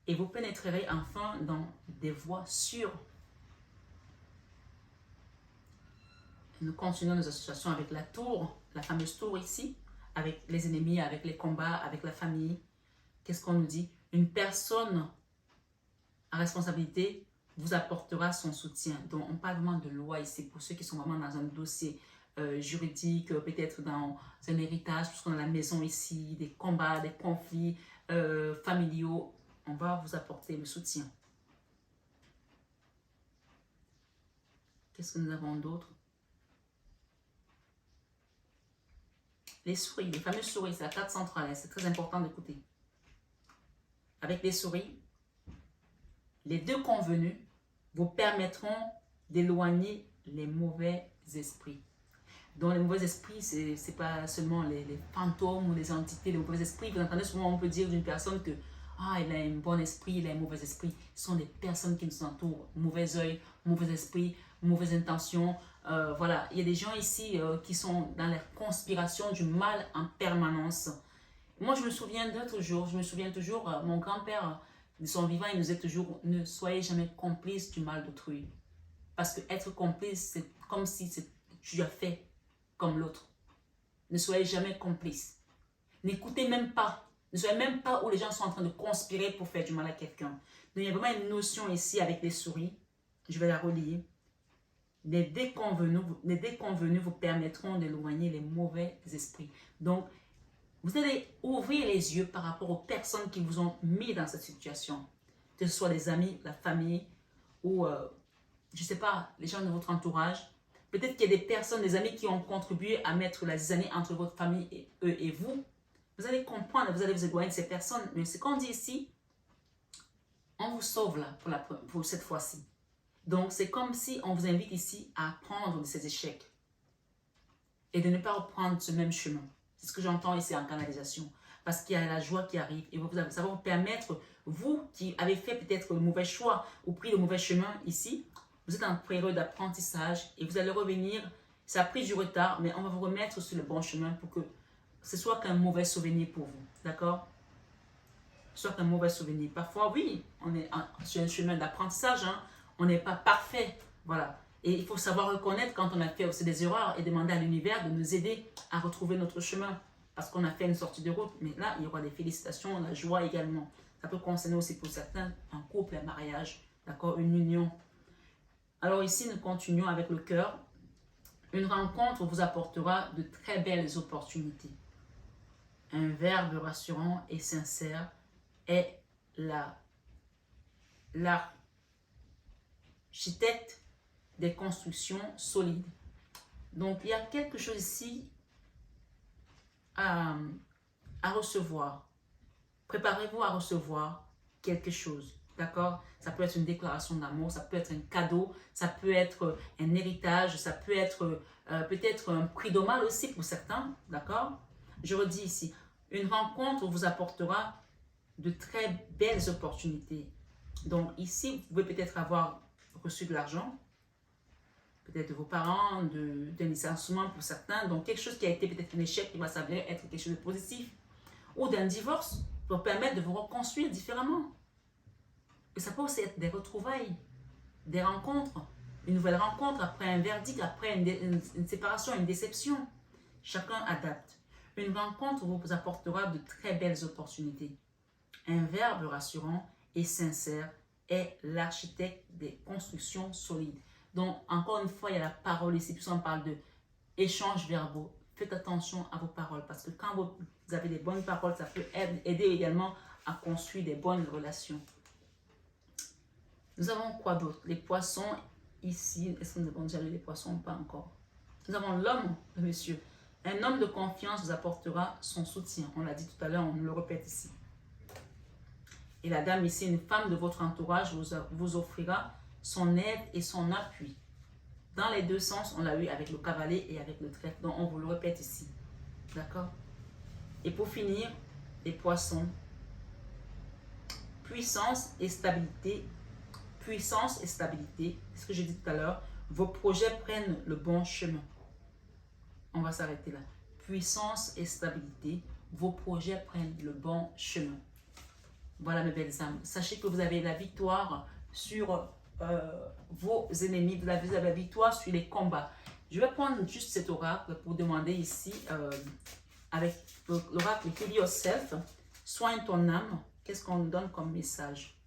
et vous pénétrerez enfin dans des voies sûres. Nous continuons nos associations avec la tour, la fameuse tour ici, avec les ennemis, avec les combats, avec la famille. Qu'est-ce qu'on nous dit? Une personne à responsabilité vous apportera son soutien. Donc, on parle vraiment de loi ici pour ceux qui sont vraiment dans un dossier juridique, peut-être dans un héritage, puisqu'on a la maison ici, des combats, des conflits familiaux. On va vous apporter le soutien. Qu'est-ce que nous avons d'autre? Les souris, les fameuses souris, c'est la carte centrale, c'est très important d'écouter. Avec les souris, les 2 convenus vous permettront d'éloigner les mauvais esprits. Donc les mauvais esprits, c'est pas seulement les fantômes ou les entités, les mauvais esprits. Vous entendez souvent, on peut dire d'une personne que ah, il a un bon esprit, il a un mauvais esprit. Ce sont des personnes qui nous entourent. Mauvais œil, mauvais esprit, mauvaises intentions. Voilà, il y a des gens ici qui sont dans la conspiration du mal en permanence. Moi, je me souviens d'autres jours, mon grand-père, de son vivant, il nous disait toujours, ne soyez jamais complice du mal d'autrui. Parce que être complice, c'est comme si tu as fait comme l'autre. Ne soyez jamais complice. N'écoutez même pas. Ne soyez même pas où les gens sont en train de conspirer pour faire du mal à quelqu'un. Donc, il y a vraiment une notion ici avec les souris. Je vais la relier. Les déconvenus vous permettront d'éloigner les mauvais esprits. Donc, vous allez ouvrir les yeux par rapport aux personnes qui vous ont mis dans cette situation. Que ce soit les amis, la famille ou, je ne sais pas, les gens de votre entourage. Peut-être qu'il y a des personnes, des amis qui ont contribué à mettre la zizanie entre votre famille et eux et vous. Vous allez comprendre, vous allez vous éloigner de ces personnes. Mais ce qu'on dit ici, on vous sauve là pour cette fois-ci. Donc, c'est comme si on vous invite ici à apprendre de ces échecs et de ne pas reprendre ce même chemin. C'est ce que j'entends ici en canalisation. Parce qu'il y a la joie qui arrive et ça va vous permettre, vous qui avez fait peut-être le mauvais choix ou pris le mauvais chemin ici, vous êtes en période d'apprentissage et vous allez revenir. Ça a pris du retard, mais on va vous remettre sur le bon chemin pour que ce soit qu'un mauvais souvenir pour vous. D'accord? Soit qu'un mauvais souvenir. Parfois, oui, on est sur un chemin d'apprentissage. Hein. On n'est pas parfait. Voilà. Et il faut savoir reconnaître quand on a fait aussi des erreurs et demander à l'univers de nous aider à retrouver notre chemin. Parce qu'on a fait une sortie de route. Mais là, il y aura des félicitations, la joie également. Ça peut concerner aussi pour certains un couple, un mariage, d'accord, une union. Alors ici, nous continuons avec le cœur. Une rencontre vous apportera de très belles opportunités. Un verbe rassurant et sincère est l'architecte des constructions solides. Donc, il y a quelque chose ici à recevoir. Préparez-vous à recevoir quelque chose. D'accord? Ça peut être une déclaration d'amour, ça peut être un cadeau, ça peut être un héritage, ça peut être peut-être un prix d'hommage aussi pour certains. D'accord? Je redis ici, une rencontre vous apportera de très belles opportunités. Donc ici, vous pouvez peut-être avoir reçu de l'argent, peut-être de vos parents, d'un licenciement pour certains, donc quelque chose qui a été peut-être un échec qui va s'avérer être quelque chose de positif, ou d'un divorce pour permettre de vous reconstruire différemment. Et ça peut aussi être des retrouvailles, des rencontres, une nouvelle rencontre après un verdict, après une séparation, une déception. Chacun adapte. Une rencontre vous apportera de très belles opportunités. Un verbe rassurant et sincère est l'architecte des constructions solides. Donc, encore une fois, il y a la parole ici, puisqu'on parle de échanges verbaux. Faites attention à vos paroles, parce que quand vous avez des bonnes paroles, ça peut aider également à construire des bonnes relations. Nous avons quoi d'autre? Les poissons, ici, est-ce que nous avons déjà lu les poissons ou pas encore? Nous avons l'homme, le monsieur. Un homme de confiance vous apportera son soutien. On l'a dit tout à l'heure, on le répète ici. Et la dame ici, une femme de votre entourage, vous offrira son aide et son appui. Dans les deux sens, on l'a eu avec le cavalier et avec le trèfle. Donc, on vous le répète ici. D'accord? Et pour finir, les poissons. Puissance et stabilité. Puissance et stabilité. C'est ce que j'ai dit tout à l'heure. Vos projets prennent le bon chemin. On va s'arrêter là. Puissance et stabilité. Vos projets prennent le bon chemin. Voilà mes belles âmes. Sachez que vous avez la victoire sur vos ennemis. Vous avez la victoire sur les combats. Je vais prendre juste cet oracle pour demander ici, avec l'oracle Heal Yourself, soigne ton âme. Qu'est-ce qu'on nous donne comme message?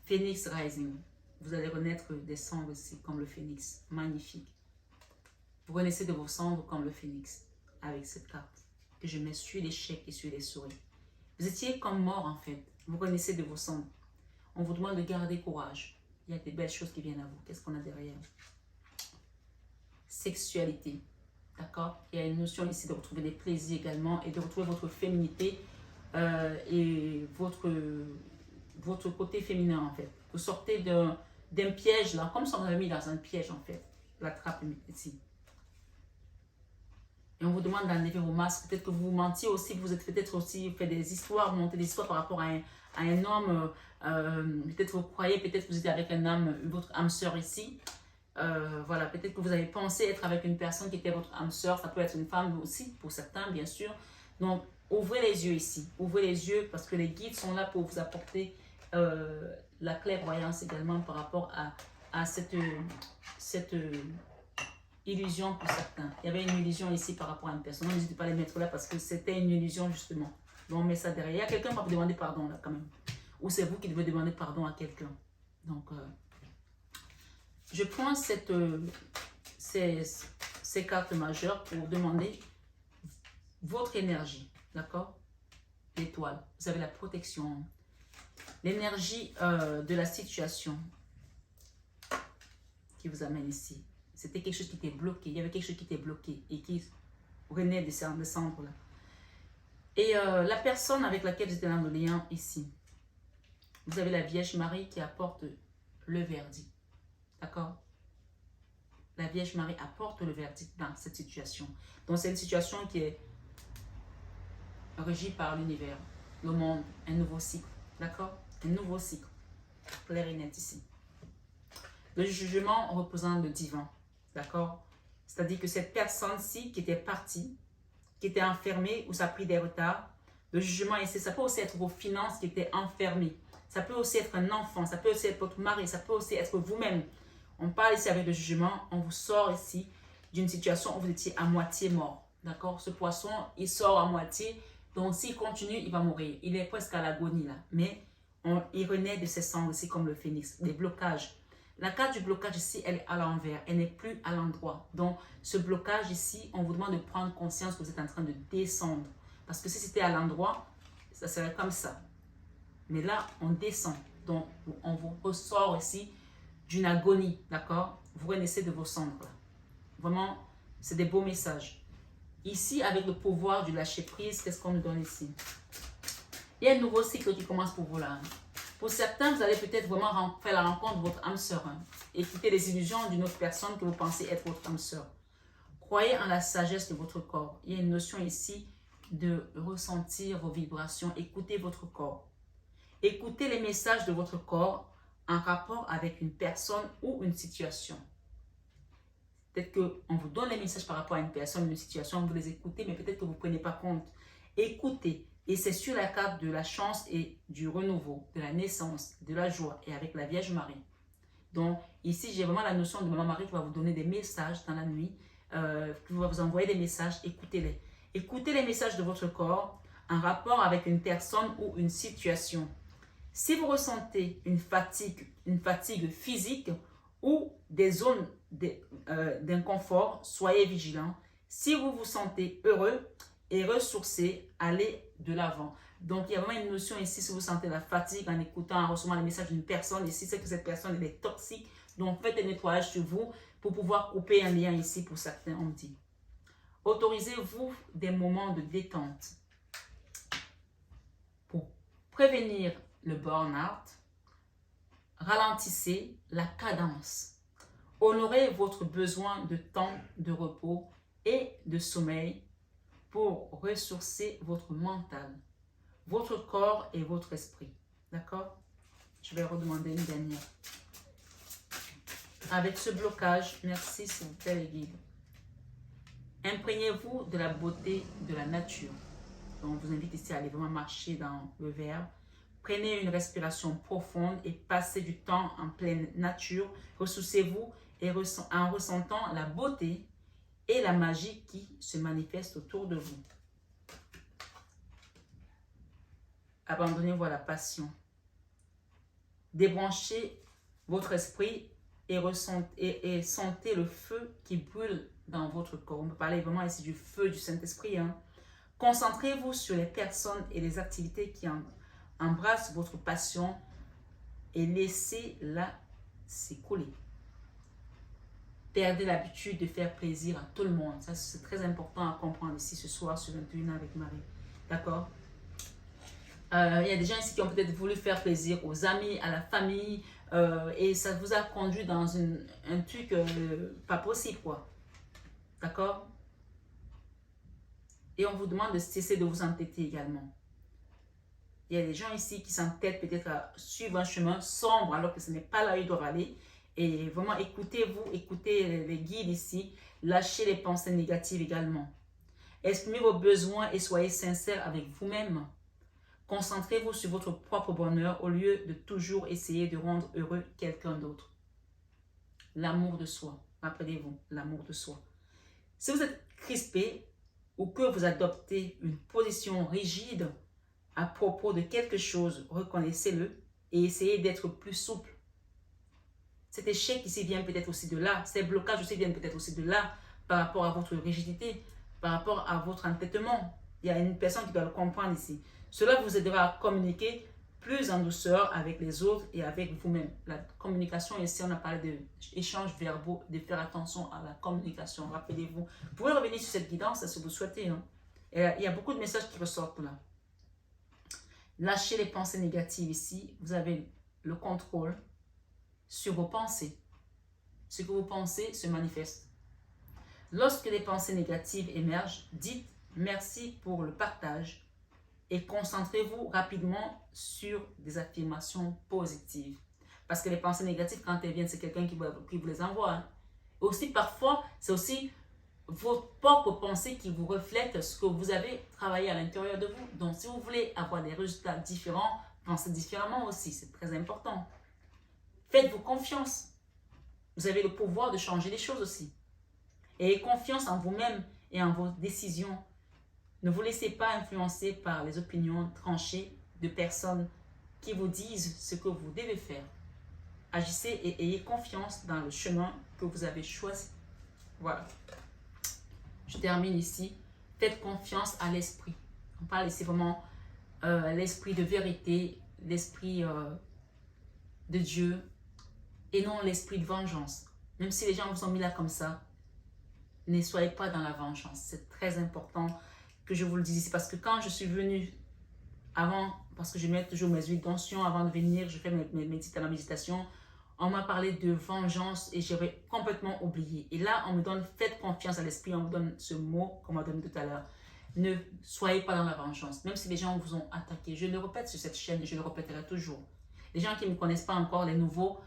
Phoenix Rising. Vous allez renaître des cendres ici, comme le phénix. Magnifique. Vous renaissez de vos cendres comme le phénix, avec cette carte que je mets sur l'échec et sur les souris. Vous étiez comme mort en fait. Vous renaissez de vos cendres. On vous demande de garder courage. Il y a des belles choses qui viennent à vous. Qu'est-ce qu'on a derrière? Sexualité. D'accord? Il y a une notion ici de retrouver des plaisirs également et de retrouver votre féminité et votre côté féminin en fait. Vous sortez d'un piège là, comme si on vous avait mis dans un piège en fait. La trappe ici. Et on vous demande d'enlever vos masques. Peut-être que vous mentiez aussi, vous êtes peut-être aussi fait des histoires, monté des histoires par rapport à un homme. Peut-être vous croyez, peut-être que vous êtes avec un homme, votre âme sœur ici. Voilà, peut-être que vous avez pensé être avec une personne qui était votre âme sœur. Ça peut être une femme aussi, pour certains, bien sûr. Donc, ouvrez les yeux ici. Ouvrez les yeux parce que les guides sont là pour vous apporter la clairvoyance également par rapport à cette illusion pour certains. Il y avait une illusion ici par rapport à une personne. N'hésitez pas à les mettre là parce que c'était une illusion justement. Donc, on met ça derrière. Il y a quelqu'un qui va vous demander pardon là quand même. Ou c'est vous qui devez demander pardon à quelqu'un. Donc, je prends ces cartes majeures pour demander votre énergie. D'accord? L'étoile. Vous avez la protection. L'énergie de la situation qui vous amène ici. C'était quelque chose qui était bloqué. Il y avait quelque chose qui était bloqué et qui renaît de descendre là. Et la personne avec laquelle vous êtes dans le lien ici, vous avez la Vierge Marie qui apporte le verdict. D'accord? La Vierge Marie apporte le verdict dans cette situation. Donc c'est une situation qui est régie par l'univers, le monde, un nouveau cycle. D'accord? Un nouveau cycle. Clair et net ici. Le jugement représente le divin. D'accord? C'est-à-dire que cette personne-ci qui était partie, qui était enfermée ou ça a pris des retards, le jugement ici, ça peut aussi être vos finances qui étaient enfermées. Ça peut aussi être un enfant, ça peut aussi être votre mari, ça peut aussi être vous-même. On parle ici avec le jugement, on vous sort ici d'une situation où vous étiez à moitié mort. D'accord? Ce poisson, il sort à moitié, donc s'il continue, il va mourir. Il est presque à l'agonie là, mais il renaît de ses cendres ici comme le phénix, des blocages. La carte du blocage ici, elle est à l'envers, elle n'est plus à l'endroit. Donc, ce blocage ici, on vous demande de prendre conscience que vous êtes en train de descendre. Parce que si c'était à l'endroit, ça serait comme ça. Mais là, on descend. Donc, on vous ressort ici d'une agonie, d'accord? Vous renaissez de vos cendres. Là. Vraiment, c'est des beaux messages. Ici, avec le pouvoir du lâcher-prise, qu'est-ce qu'on nous donne ici? Il y a un nouveau cycle qui commence pour vous là. Pour certains, vous allez peut-être vraiment faire la rencontre de votre âme sœur et quitter les illusions d'une autre personne que vous pensez être votre âme sœur. Croyez en la sagesse de votre corps. Il y a une notion ici de ressentir vos vibrations. Écoutez votre corps. Écoutez les messages de votre corps en rapport avec une personne ou une situation. Peut-être qu'on vous donne les messages par rapport à une personne, une situation, vous les écoutez, mais peut-être que vous ne prenez pas compte. Écoutez. Et c'est sur la carte de la chance et du renouveau, de la naissance, de la joie et avec la Vierge Marie. Donc ici, j'ai vraiment la notion de Maman Marie qui va vous donner des messages dans la nuit, qui va vous envoyer des messages, écoutez-les. Écoutez les messages de votre corps en rapport avec une personne ou une situation. Si vous ressentez une fatigue physique ou des zones d'inconfort, soyez vigilants. Si vous vous sentez heureux et ressourcé, allez de l'avant. Donc, il y a vraiment une notion ici, si vous sentez la fatigue en écoutant, en recevant les messages d'une personne, ici, c'est que cette personne elle est toxique. Donc, faites un nettoyage sur vous pour pouvoir couper un lien ici pour certains, on dit. Autorisez-vous des moments de détente pour prévenir le burn-out. Ralentissez la cadence. Honorez votre besoin de temps de repos et de sommeil pour ressourcer votre mental, votre corps et votre esprit. D'accord? Je vais redemander une dernière. Avec ce blocage, merci s'il vous plaît les guides. Imprégnez-vous de la beauté de la nature. Donc, on vous invite ici à aller vraiment marcher dans le verre. Prenez une respiration profonde et passez du temps en pleine nature. Ressourcez-vous et en ressentant la beauté et la magie qui se manifeste autour de vous. Abandonnez-vous à la passion. Débranchez votre esprit et sentez le feu qui brûle dans votre corps. On peut parler vraiment ici du feu du Saint-Esprit. Concentrez-vous sur les personnes et les activités qui embrassent votre passion et laissez-la s'écouler. Perdez l'habitude de faire plaisir à tout le monde. Ça, c'est très important à comprendre ici ce soir sur 21 avec Marie. D'accord? Il y a des gens ici qui ont peut-être voulu faire plaisir aux amis, à la famille, et ça vous a conduit dans un truc pas possible, quoi. D'accord? Et on vous demande de cesser de vous entêter également. Il y a des gens ici qui s'entêtent peut-être à suivre un chemin sombre alors que ce n'est pas là où ils doivent aller. Et vraiment, écoutez-vous, écoutez les guides ici. Lâchez les pensées négatives également. Exprimez vos besoins et soyez sincères avec vous-même. Concentrez-vous sur votre propre bonheur au lieu de toujours essayer de rendre heureux quelqu'un d'autre. L'amour de soi. Rappelez-vous, l'amour de soi. Si vous êtes crispé ou que vous adoptez une position rigide à propos de quelque chose, reconnaissez-le et essayez d'être plus souple. Cet échec ici vient peut-être aussi de là. Ces blocages aussi viennent peut-être aussi de là par rapport à votre rigidité, par rapport à votre entêtement. Il y a une personne qui doit le comprendre ici. Cela vous aidera à communiquer plus en douceur avec les autres et avec vous-même. La communication, ici, on a parlé d'échanges verbaux, de faire attention à la communication. Rappelez-vous, vous pouvez revenir sur cette guidance si vous souhaitez. Hein. Et il y a beaucoup de messages qui ressortent là. Lâchez les pensées négatives ici. Vous avez le contrôle sur vos pensées. Ce que vous pensez se manifeste. Lorsque les pensées négatives émergent, dites merci pour le partage et concentrez-vous rapidement sur des affirmations positives. Parce que les pensées négatives, quand elles viennent, c'est quelqu'un qui vous les envoie. Hein. Aussi, parfois, c'est aussi vos propres pensées qui vous reflètent ce que vous avez travaillé à l'intérieur de vous. Donc, si vous voulez avoir des résultats différents, pensez différemment aussi. C'est très important. Faites-vous confiance. Vous avez le pouvoir de changer les choses aussi. Ayez confiance en vous-même et en vos décisions. Ne vous laissez pas influencer par les opinions tranchées de personnes qui vous disent ce que vous devez faire. Agissez et ayez confiance dans le chemin que vous avez choisi. Voilà. Je termine ici. Faites confiance à l'esprit. On parle ici vraiment l'esprit de vérité, l'esprit de Dieu et non l'esprit de vengeance. Même si les gens vous ont mis là comme ça, ne soyez pas dans la vengeance. C'est très important que je vous le dise ici. Parce que quand je suis venue avant, parce que je mets toujours mes huiles d'onction avant de venir, je fais ma méditation, on m'a parlé de vengeance et j'avais complètement oublié. Et là, on me donne, faites confiance à l'esprit, on me donne ce mot qu'on m'a donné tout à l'heure. Ne soyez pas dans la vengeance, même si les gens vous ont attaqué. Je le répète sur cette chaîne et je le répéterai toujours. Les gens qui ne me connaissent pas encore, les nouveaux,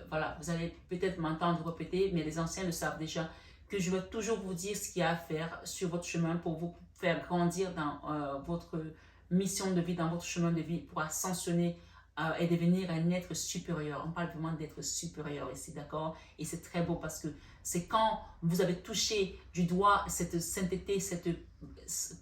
voilà, vous allez peut-être m'entendre répéter, mais les anciens le savent déjà, que je vais toujours vous dire ce qu'il y a à faire sur votre chemin pour vous faire grandir dans votre mission de vie, dans votre chemin de vie, pour ascensionner et devenir un être supérieur. On parle vraiment d'être supérieur ici, d'accord? Et c'est très beau parce que c'est quand vous avez touché du doigt cette sainteté, cette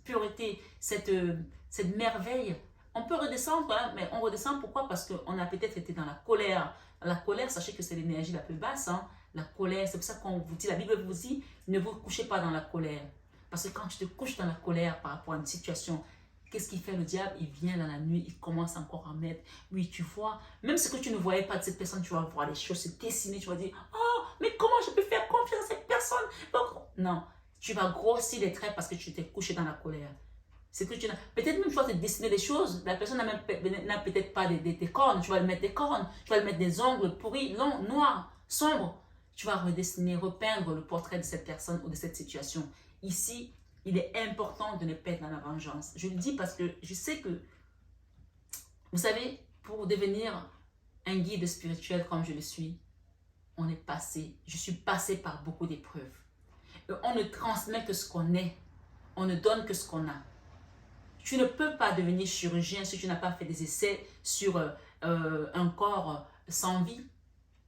pureté, cette merveille. On peut redescendre, hein, mais on redescend pourquoi? Parce qu'on a peut-être été dans la colère. La colère, sachez que c'est l'énergie la plus basse, hein? La colère, c'est pour ça qu'on vous dit, la Bible vous dit, ne vous couchez pas dans la colère. Parce que quand tu te couches dans la colère par rapport à une situation, qu'est-ce qu'il fait le diable? Il vient dans la nuit, il commence encore à mettre, oui, tu vois, même ce que tu ne voyais pas de cette personne, tu vas voir les choses se dessiner, tu vas dire, oh, mais comment je peux faire confiance à cette personne? Donc, non, tu vas grossir les traits parce que tu t'es couché dans la colère. C'est que tu peut-être même tu vas te dessiner des choses, la personne n'a peut-être pas des cornes, tu vas lui mettre des cornes, tu vas lui mettre des ongles pourris, longs, noirs, sombres. Tu vas redessiner, repeindre le portrait de cette personne ou de cette situation. Ici, il est important de ne pas être dans la vengeance. Je le dis parce que je sais que, vous savez, pour devenir un guide spirituel comme je le suis, je suis passé par beaucoup d'épreuves. On ne transmet que ce qu'on est, on ne donne que ce qu'on a. Tu ne peux pas devenir chirurgien si tu n'as pas fait des essais sur un corps sans vie.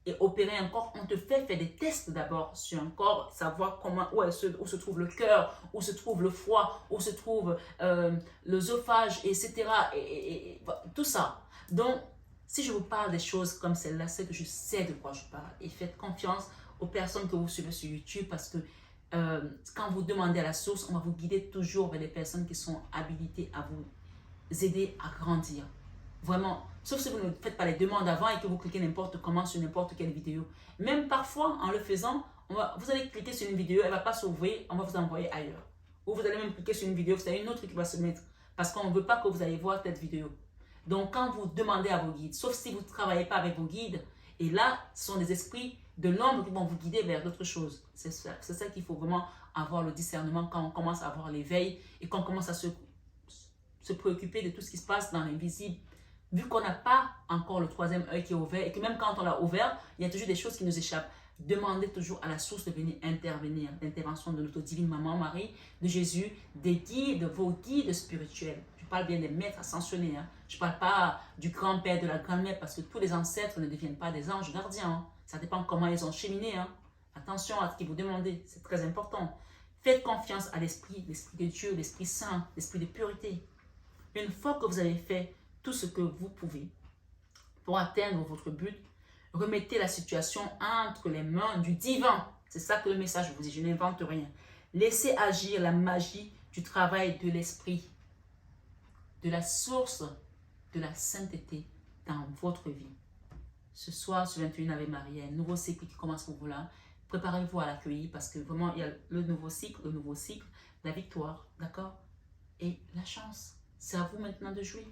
Et opérer un corps, on te fait faire des tests d'abord sur un corps, savoir où se trouve le cœur, où se trouve le foie, où se trouve l'œsophage, etc. Et tout ça. Donc, si je vous parle des choses comme celle-là, c'est que je sais de quoi je parle. Et faites confiance aux personnes que vous suivez sur YouTube parce que quand vous demandez à la source, on va vous guider toujours vers les personnes qui sont habilitées à vous aider à grandir. Vraiment, sauf si vous ne faites pas les demandes avant et que vous cliquez n'importe comment sur n'importe quelle vidéo. Même parfois, en le faisant, vous allez cliquer sur une vidéo, elle ne va pas s'ouvrir, on va vous envoyer ailleurs. Ou vous allez même cliquer sur une vidéo, vous avez une autre qui va se mettre. Parce qu'on ne veut pas que vous allez voir cette vidéo. Donc, quand vous demandez à vos guides, sauf si vous ne travaillez pas avec vos guides, et là, ce sont des esprits de l'ombre qui vont vous guider vers d'autres choses. C'est ça qu'il faut vraiment avoir le discernement, quand on commence à avoir l'éveil et qu'on commence à se préoccuper de tout ce qui se passe dans l'invisible. Vu qu'on n'a pas encore le troisième œil qui est ouvert et que même quand on l'a ouvert, il y a toujours des choses qui nous échappent. Demandez toujours à la source de venir intervenir, l'intervention de notre divine maman Marie, de Jésus, des guides, vos guides spirituels. Je parle bien des maîtres ascensionnés. Hein. Je ne parle pas du grand-père, de la grand-mère, parce que tous les ancêtres ne deviennent pas des anges gardiens. Hein. Ça dépend comment ils ont cheminé. Hein. Attention à ce que vous demandez, c'est très important. Faites confiance à l'Esprit de Dieu, l'Esprit Saint, l'Esprit de pureté. Une fois que vous avez fait tout ce que vous pouvez pour atteindre votre but, remettez la situation entre les mains du divin. C'est ça que le message vous dit, je n'invente rien. Laissez agir la magie du travail de l'esprit, de la source de la sainteté dans votre vie. Ce soir, sur 21 Ave Maria, un nouveau cycle qui commence pour vous là. Préparez-vous à l'accueillir parce que vraiment, il y a le nouveau cycle, la victoire, d'accord? Et la chance. C'est à vous maintenant de jouer.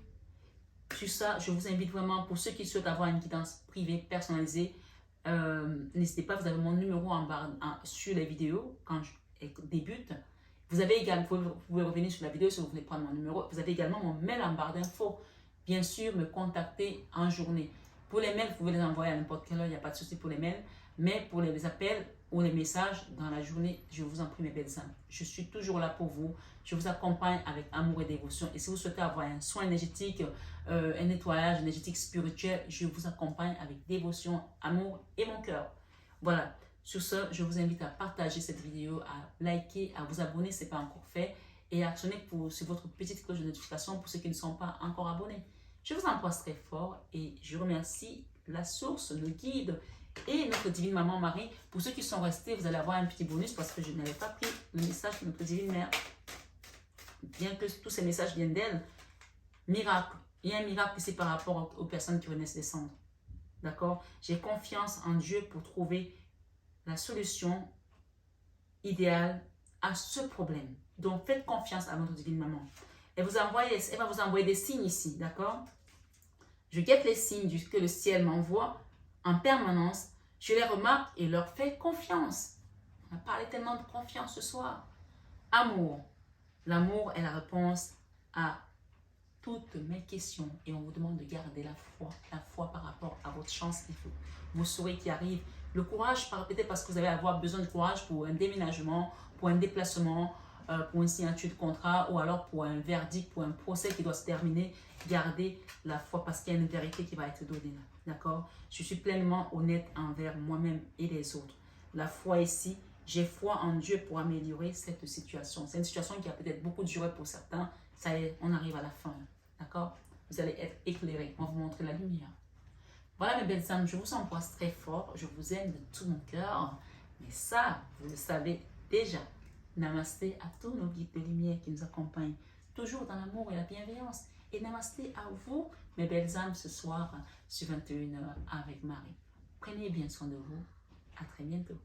Sur ça, je vous invite vraiment, pour ceux qui souhaitent avoir une guidance privée, personnalisée, n'hésitez pas, vous avez mon numéro sur les vidéos quand je débute. Vous avez également, vous pouvez revenir sur la vidéo si vous voulez prendre mon numéro. Vous avez également mon mail en barre d'infos. Bien sûr, me contacter en journée. Pour les mails, vous pouvez les envoyer à n'importe quelle heure, il n'y a pas de souci pour les mails. Mais pour les appels ou les messages dans la journée, je vous en prie, mes belles âmes. Je suis toujours là pour vous. Je vous accompagne avec amour et dévotion. Et si vous souhaitez avoir un soin énergétique, un nettoyage énergétique spirituel, je vous accompagne avec dévotion, amour et mon cœur. Voilà. Sur ce, je vous invite à partager cette vidéo, à liker, à vous abonner si ce n'est pas encore fait et à actionner sur votre petite cloche de notification pour ceux qui ne sont pas encore abonnés. Je vous embrasse très fort et je remercie la source, le guide et notre divine maman Marie. Pour ceux qui sont restés, vous allez avoir un petit bonus parce que je n'avais pas pris le message de notre divine mère. Bien que tous ces messages viennent d'elle, miracle. Il y a un miracle ici par rapport aux personnes qui renaissent des cendres. D'accord? J'ai confiance en Dieu pour trouver la solution idéale à ce problème. Donc, faites confiance à votre divine maman. Elle va vous envoyer des signes ici, d'accord? Je guette les signes que le ciel m'envoie en permanence. Je les remarque et leur fais confiance. On a parlé tellement de confiance ce soir. Amour. L'amour est la réponse à toutes mes questions. Et on vous demande de garder la foi par rapport à votre chance. Vous saurez qui arrive. Le courage, peut-être parce que vous allez avoir besoin de courage pour un déménagement, pour un déplacement, pour une signature de contrat ou alors pour un verdict, pour un procès qui doit se terminer. Gardez la foi parce qu'il y a une vérité qui va être donnée là. D'accord? Je suis pleinement honnête envers moi-même et les autres. La foi ici, j'ai foi en Dieu pour améliorer cette situation. C'est une situation qui a peut-être beaucoup duré pour certains. Ça y est, on arrive à la fin. D'accord? Vous allez être éclairés. On va vous montrer la lumière. Voilà mes belles âmes, je vous embrasse très fort. Je vous aime de tout mon cœur. Mais ça, vous le savez déjà. Namasté à tous nos guides de lumière qui nous accompagnent. Toujours dans l'amour et la bienveillance. Et namasté à vous, mes belles âmes, ce soir sur 21h avec Marie. Prenez bien soin de vous. À très bientôt.